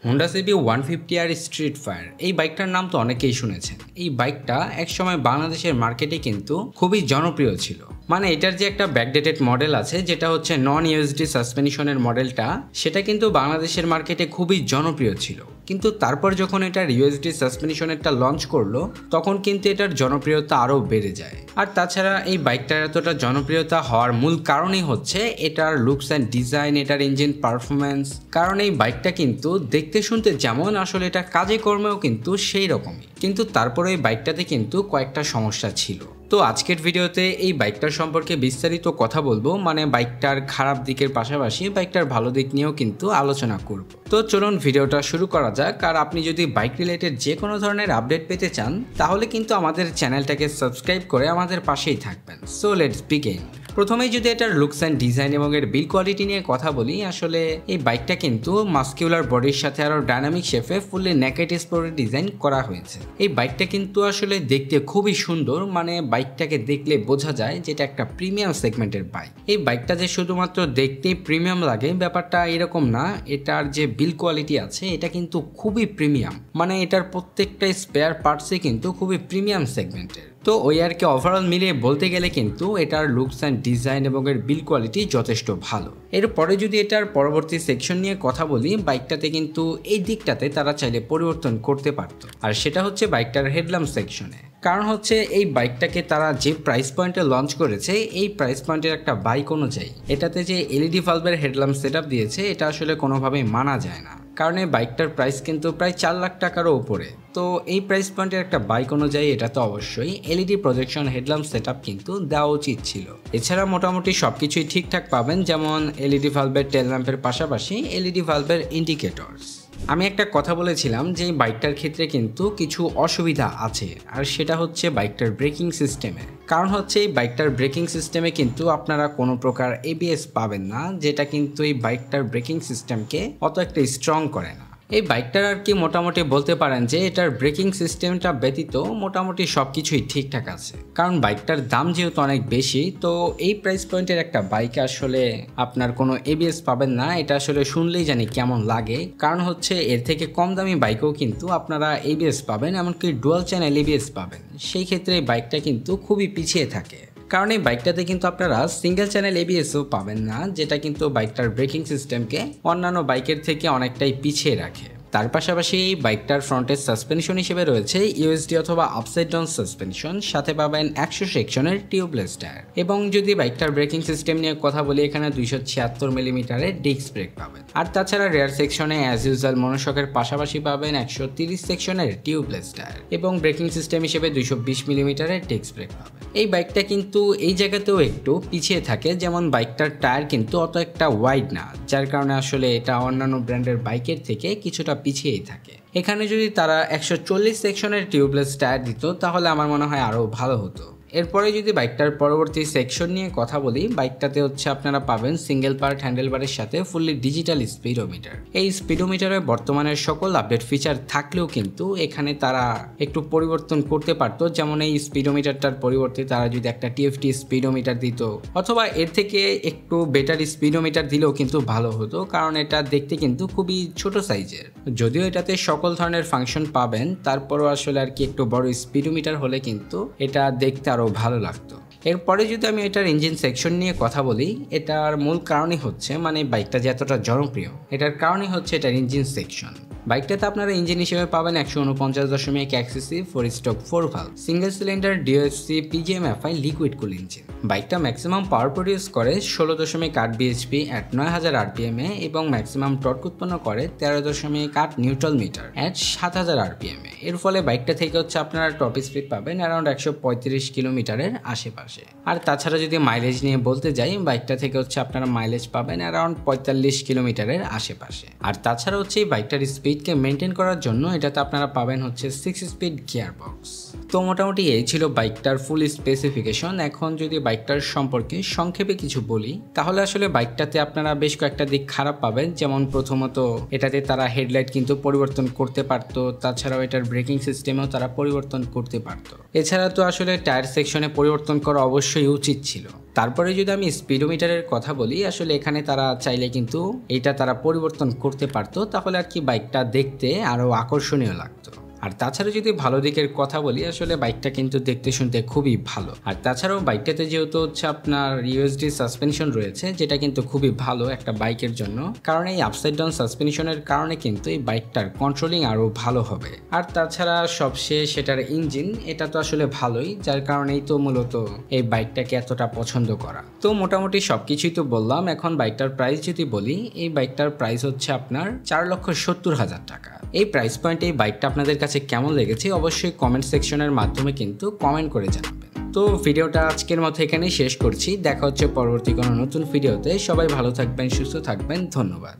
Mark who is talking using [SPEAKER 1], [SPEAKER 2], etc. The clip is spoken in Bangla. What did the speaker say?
[SPEAKER 1] Honda CB 150R street fire এই বাইকটার নাম তো অনেকেই শুনেছেন। এই বাইকটা একসময় বাংলাদেশের মার্কেটে কিন্তু খুবই জনপ্রিয় ছিল। মানে এটার যে একটা ব্যাকডেটেড মডেল আছে যেটা হচ্ছে নন ইউএসডি সাসপেনশনের মডেলটা, সেটা কিন্তু বাংলাদেশের মার্কেটে খুবই জনপ্রিয় ছিল। কিন্তু তারপর যখন এটার ইউএসডি সাসপেনশনেরটা লঞ্চ করলো তখন কিন্তু এটার জনপ্রিয়তা আরও বেড়ে যায়। আর তাছাড়া এই বাইকটার এতটা জনপ্রিয়তা হওয়ার মূল কারণই হচ্ছে এটার লুকস অ্যান্ড ডিজাইন, এটার ইঞ্জিন পারফরমেন্স। কারণ এই বাইকটা কিন্তু দেখতে শুনতে যেমন, আসলে এটা কাজে কর্মেও কিন্তু সেই রকমই। কিন্তু তারপরে এই বাইকটাতে কিন্তু কয়েকটা সমস্যা ছিল। তো আজকের ভিডিওতে এই বাইকটার সম্পর্কে বিস্তারিত কথা বলবো, মানে বাইকটার খারাপ দিকের পাশাপাশি বাইকটার ভালো দিক নিয়েও কিন্তু আলোচনা করব। তো চলুন ভিডিওটা শুরু করা যাক। আর আপনি যদি বাইক রিলেটেড যে কোনো ধরনের আপডেট পেতে চান তাহলে কিন্তু আমাদের চ্যানেলটাকে সাবস্ক্রাইব করে আমাদের পাশেই থাকবেন। So let's begin. প্রথমেই যদি এটার লুকস অ্যান্ড ডিজাইন এবং এর বিল্ড কোয়ালিটি নিয়ে কথা বলি, আসলে এই বাইকটা কিন্তু মাস্কিউলার বডির সাথে আরও ডাইনামিক শেপে ফুললি নেকেড স্পোর্টে ডিজাইন করা হয়েছে। এই বাইকটা কিন্তু আসলে দেখতে খুবই সুন্দর, মানে বাইকটাকে দেখলে বোঝা যায় যেটা একটা প্রিমিয়াম সেগমেন্টের বাইক। এই বাইকটা যে শুধুমাত্র দেখতেই প্রিমিয়াম লাগে ব্যাপারটা এরকম না, এটার যে বিল্ড কোয়ালিটি আছে এটা কিন্তু খুবই প্রিমিয়াম। মানে এটার প্রত্যেকটা স্পেয়ার পার্টসই কিন্তু খুবই প্রিমিয়াম সেগমেন্টের। তো ওই আর কি ওভারঅল মিলিয়ে বলতে গেলে কিন্তু এটার লুকস অ্যান্ড ডিজাইন এবং এর বিল্ড কোয়ালিটি যথেষ্ট ভালো। এরপরে যদি এটার পরবর্তী সেকশন নিয়ে কথা বলি, বাইকটাতে কিন্তু এই দিকটাতে তারা চাইলে পরিবর্তন করতে পারতো, আর সেটা হচ্ছে বাইকটার হেডল্যাম্প সেকশনে। কারণ হচ্ছে এই বাইকটাকে তারা যে প্রাইস পয়েন্টে লঞ্চ করেছে, এই প্রাইস পয়েন্টের একটা বাইক অনুযায়ী এটাতে যে এলইডি বাল্বের হেডল্যাম্প সেটআপ দিয়েছে এটা আসলে কোনোভাবেই মানা যায় না। কারণ এই বাইকটার প্রাইস কিন্তু প্রায় 4 লাখ টাকারও উপরে। তো এই প্রাইস পয়েন্টের একটা বাইক অনুযায়ী এটা তো অবশ্যই এলইডি প্রজেকশন হেডল্যাম্প সেটআপ কিন্তু দেওয়া উচিত ছিল। এছাড়া মোটামুটি সবকিছুই ঠিকঠাক পাবেন, যেমন এলইডি বাল্বের টেল ল্যাম্পের পাশাপাশি এলইডি বাল্বের ইন্ডিকেটরস। আমি একটা কথা বলেছিলাম যে এই বাইকটার ক্ষেত্রে কিন্তু কিছু অসুবিধা আছে, আর সেটা হচ্ছে বাইকটার ব্রেকিং সিস্টেমে। কারণ হচ্ছে এই বাইকটার ব্রেকিং সিস্টেমে কিন্তু আপনারা কোনো প্রকার এবিএস পাবেন না, যেটা কিন্তু এই বাইকটার ব্রেকিং সিস্টেমকে অত একটা স্ট্রং করে না। এই বাইকটার আর কি মোটামুটি বলতে পারেন যে এটার ব্রেকিং সিস্টেমটা ব্যতীত মোটামুটি সব কিছুই ঠিকঠাক আছে। কারণ বাইকটার দাম যেহেতু অনেক বেশি, তো এই প্রাইস পয়েন্টের একটা বাইকে আসলে আপনার কোনো এবিএস পাবেন না, এটা আসলে শুনলেই জানি কেমন লাগে। কারণ হচ্ছে এর থেকে কম দামি বাইকেও কিন্তু আপনারা এবিএস পাবেন, এমনকি ডুয়াল চ্যানেল এবিএস পাবেন। সেই ক্ষেত্রে এই বাইকটা কিন্তু খুবই পিছিয়ে থাকে। কারণ এই বাইকটাতে কিন্তু আপনারা সিঙ্গেল চ্যানেল এবিএসও পাবেন না, যেটা কিন্তু বাইকটার ব্রেকিং সিস্টেমকে অন্যান্য বাইকের থেকে অনেকটাই পিছিয়ে রাখে। তার পাশাপাশি এই বাইকটার ফ্রন্টের সাসপেনশন হিসেবে রয়েছে ইউএসডি অথবা আপসাইড ডাউন সাসপেনশন, সাথে পাবেন 100 সেকশনের টিউবলেস টায়ার। এবং যদি বাইকটার ব্রেকিং সিস্টেম নিয়ে কথা বলি, এখানে 276 মিলিমিটারের ডিস্ক ব্রেক পাবেন। আর তাছাড়া রেয়ার সেকশনে অ্যাজ ইউজুয়াল মনোশকের পাশাপাশি পাবেন 130 সেকশনের টিউবলেস টায়ার এবং ব্রেকিং সিস্টেম হিসেবে 220 মিলিমিটারের ডিস্ক ব্রেক পাবেন। এই বাইকটা কিন্তু এই জায়গাতেও একটু পিছিয়ে থাকে, যেমন বাইকটার টায়ার কিন্তু অত একটা ওয়াইড না, যার কারণে আসলে এটা অন্যান্য ব্র্যান্ডের বাইকের থেকে কিছুটা পিছিয়েই থাকে। এখানে যদি তারা 140 সেকশনের টিউবলেস টায়ার দিত তাহলে আমার মনে হয় আরও ভালো হতো। এরপরে যদি বাইকটার পরবর্তী সেকশন নিয়ে কথা বলি, বাইকটাতে হচ্ছে আপনারা পাবেন সিঙ্গেল পার্ট হ্যান্ডেলবারের সাথে ফুললি ডিজিটাল স্পিডোমিটার। এই স্পিডোমিটারে বর্তমানের সকল আপডেট ফিচার থাকলেও কিন্তু এখানে তারা একটু পরিবর্তন করতে পারতো, যেমন এই স্পিডোমিটারটার পরিবর্তে তারা যদি একটা টিএফটি স্পিডোমিটার দিত অথবা এর থেকে একটু বেটার স্পিডোমিটার দিলেও কিন্তু ভালো হতো। কারণ এটা দেখতে কিন্তু খুবই ছোট সাইজের, যদিও এটাতে সকল ধরনের ফাংশন পাবেন, তারপরও আসলে আর কি একটু বড় স্পিডোমিটার হলে কিন্তু এটা দেখতে আরও ভালো লাগতো। এরপরে যদি আমি এটার ইঞ্জিন সেকশন নিয়ে কথা বলি, এটার মূল কারণই হচ্ছে মানে বাইকটা যে এতটা জনপ্রিয় এটার কারণই হচ্ছে এটার ইঞ্জিন সেকশন। বাইকটাতে আপনারা ইঞ্জিন হিসেবে পাবেন 149.1 CC 4 stroke 4 valve single cylinder DOSC PGMFI liquid cool engine. বাইকটা ম্যাক্সিমাম পাওয়ার প্রডিউস করে 16.8 বিএইচপি অ্যাট 9000 আরপিএম এ এবং ম্যাক্সিমাম টর্ক উৎপন্ন করে 13.8 নিউটন মিটার অ্যাট 7000 আরপিএম এ। এর ফলে বাইকটা থেকে হচ্ছে আপনারা টপ স্পিড পাবেন অ্যারাউন্ড 135 কিলোমিটারের আশেপাশে। আর তাছাড়া যদি মাইলেজ নিয়ে বলতে যাই, বাইকটা থেকে হচ্ছে আপনারা মাইলেজ পাবেন অ্যারাউন্ড 45 কিলোমিটারের আশেপাশে। আর তাছাড়া হচ্ছে এই বাইকটার স্পিডকে মেনটেন করার জন্য এটাতে আপনারা পাবেন হচ্ছে 6 স্পিড গিয়ার বক্স। তো মোটামুটি এই ছিল বাইকটার ফুল স্পেসিফিকেশন। এখন যদি বাইকটার সম্পর্কে সংক্ষেপে কিছু বলি, তাহলে আসলে বাইকটাতে আপনারা বেশ কয়েকটা দিক খারাপ পাবেন। যেমন প্রথমত এটাতে তারা হেডলাইট কিন্তু পরিবর্তন করতে পারতো, তাছাড়াও এটার ব্রেকিং সিস্টেমেও তারা পরিবর্তন করতে পারতো। এছাড়া তো আসলে টায়ার সেকশনে পরিবর্তন করা অবশ্যই উচিত ছিল। তারপরে যদি আমি স্পিডোমিটারের কথা বলি, আসলে এখানে তারা চাইলে কিন্তু এটা তারা পরিবর্তন করতে পারতো, তাহলে আর কি বাইকটা দেখতে আরও আকর্ষণীয় লাগতো। আর তাছাড়া যদি ভালো দিকের কথা বলি, আসলে বাইকটা কিন্তু দেখতে শুনতে খুবই ভালো। আর তাছাড়াও বাইকটাতে যেহেতু হচ্ছে আপনার ইউএসডি সাসপেনশন রয়েছে, যেটা কিন্তু খুবই ভালো একটা বাইকের জন্য, কারণ এই আপসাইড ডাউন সাসপেনশনের কারণে কিন্তু এই বাইকটার কন্ট্রোলিং আরও ভালো হবে। আর তাছাড়া সবশেষ সেটার ইঞ্জিন, এটা তো আসলে ভালোই, যার কারণেই তো মূলত এই বাইকটাকে এতটা পছন্দ করা। তো মোটামুটি সবকিছুই তো বললাম। এখন বাইকটার প্রাইস যদি বলি, এই বাইকটার প্রাইস হচ্ছে আপনার 4,70,000 টাকা। এই প্রাইস পয়েন্টে এই বাইকটা আপনাদের কাছে কেমন লেগেছে অবশ্যই কমেন্ট সেকশনের মাধ্যমে কিন্তু কমেন্ট করে জানাবেন। তো ভিডিওটা আজকের মতো এখানেই শেষ করছি। দেখা হচ্ছে পরবর্তী কোনো নতুন ভিডিওতে। সবাই ভালো থাকবেন, সুস্থ থাকবেন, ধন্যবাদ।